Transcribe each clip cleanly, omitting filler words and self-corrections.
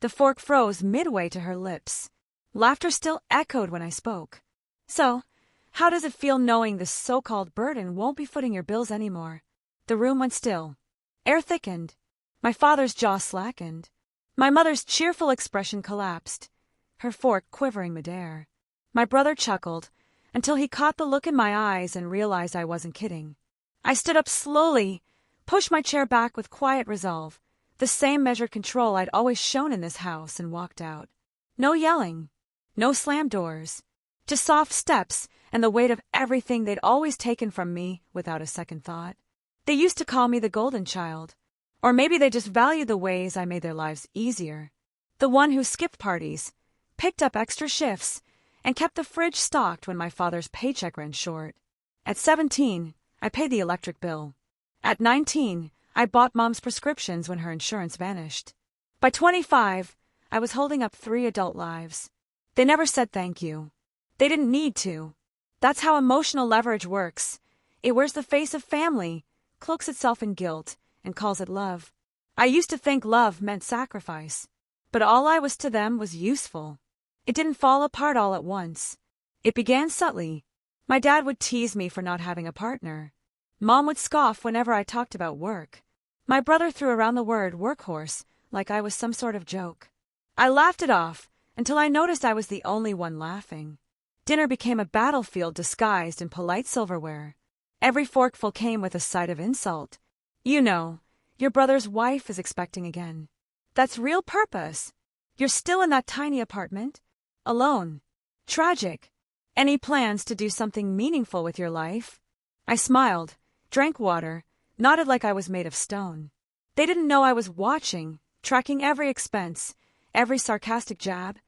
The fork froze midway to her lips. Laughter still echoed when I spoke. So, how does it feel knowing this so-called burden won't be footing your bills anymore? The room went still. Air thickened. My father's jaw slackened. My mother's cheerful expression collapsed, her fork quivering midair. My brother chuckled, until he caught the look in my eyes and realized I wasn't kidding. I stood up slowly, pushed my chair back with quiet resolve, the same measured control I'd always shown in this house, and walked out. No yelling, no slammed doors, just soft steps and the weight of everything they'd always taken from me without a second thought. They used to call me the golden child, or maybe they just valued the ways I made their lives easier. The one who skipped parties, picked up extra shifts, and kept the fridge stocked when my father's paycheck ran short. At 17, I paid the electric bill. At 19, I bought Mom's prescriptions when her insurance vanished. By 25, I was holding up 3 adult lives. They never said thank you. They didn't need to. That's how emotional leverage works. It wears the face of family, cloaks itself in guilt, and calls it love. I used to think love meant sacrifice, but all I was to them was useful. It didn't fall apart all at once. It began subtly. My dad would tease me for not having a partner. Mom would scoff whenever I talked about work. My brother threw around the word workhorse like I was some sort of joke. I laughed it off until I noticed I was the only one laughing. Dinner became a battlefield disguised in polite silverware. Every forkful came with a side of insult. You know, your brother's wife is expecting again. That's real purpose. You're still in that tiny apartment, alone. Tragic. Any plans to do something meaningful with your life? I smiled, drank water, nodded like I was made of stone. They didn't know I was watching, tracking every expense, every sarcastic jab,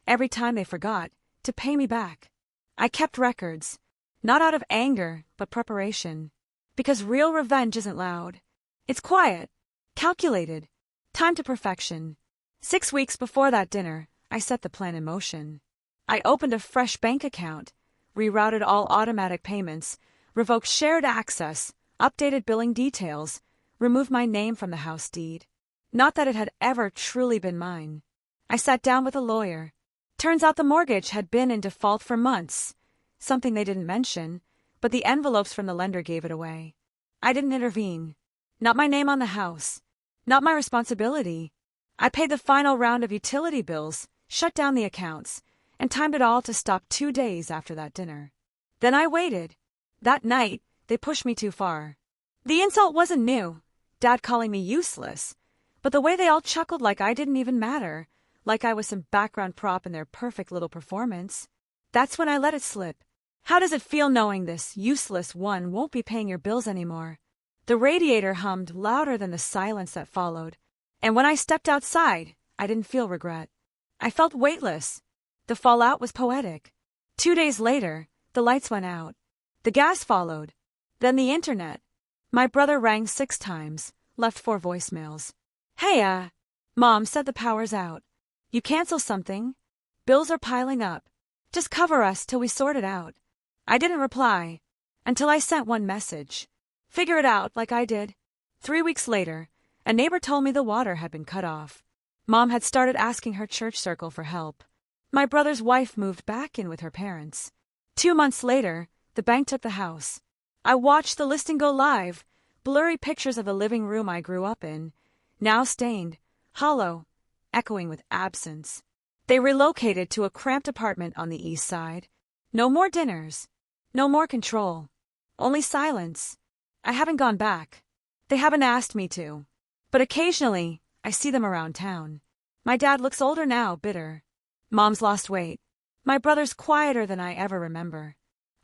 every time they forgot to pay me back. I kept records, not out of anger, but preparation. Because real revenge isn't loud. It's quiet, calculated, timed to perfection. 6 weeks before that dinner, I set the plan in motion. I opened a fresh bank account, rerouted all automatic payments, revoked shared access, updated billing details, removed my name from the house deed. Not that it had ever truly been mine. I sat down with a lawyer. Turns out the mortgage had been in default for months, something they didn't mention, but the envelopes from the lender gave it away. I didn't intervene. Not my name on the house. Not my responsibility. I paid the final round of utility bills, shut down the accounts, and timed it all to stop 2 days after that dinner. Then I waited. That night, they pushed me too far. The insult wasn't new, Dad calling me useless, but the way they all chuckled like I didn't even matter, like I was some background prop in their perfect little performance. That's when I let it slip. How does it feel knowing this useless one won't be paying your bills anymore? The radiator hummed louder than the silence that followed, and when I stepped outside, I didn't feel regret. I felt weightless. The fallout was poetic. 2 days later, the lights went out. The gas followed. Then the internet. My brother rang 6 times, left 4 voicemails. Hey, Mom said the power's out. You cancel something? Bills are piling up. Just cover us till we sort it out. I didn't reply, until I sent one message. Figure it out like I did. 3 weeks later, a neighbor told me the water had been cut off. Mom had started asking her church circle for help. My brother's wife moved back in with her parents. 2 months later, the bank took the house. I watched the listing go live, blurry pictures of the living room I grew up in, now stained, hollow, echoing with absence. They relocated to a cramped apartment on the east side. No more dinners. No more control. Only silence. I haven't gone back. They haven't asked me to. But occasionally, I see them around town. My dad looks older now, bitter. Mom's lost weight. My brother's quieter than I ever remember.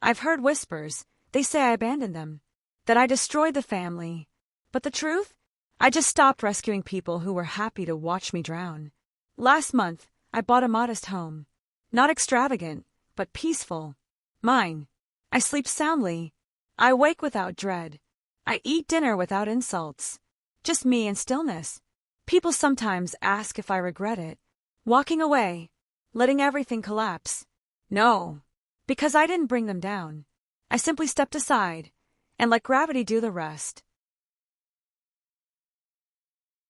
I've heard whispers. They say I abandoned them. That I destroyed the family. But the truth? I just stopped rescuing people who were happy to watch me drown. Last month, I bought a modest home. Not extravagant, but peaceful. Mine. I sleep soundly. I wake without dread. I eat dinner without insults. Just me and stillness. People sometimes ask if I regret it. Walking away. Letting everything collapse. No. Because I didn't bring them down. I simply stepped aside and let gravity do the rest.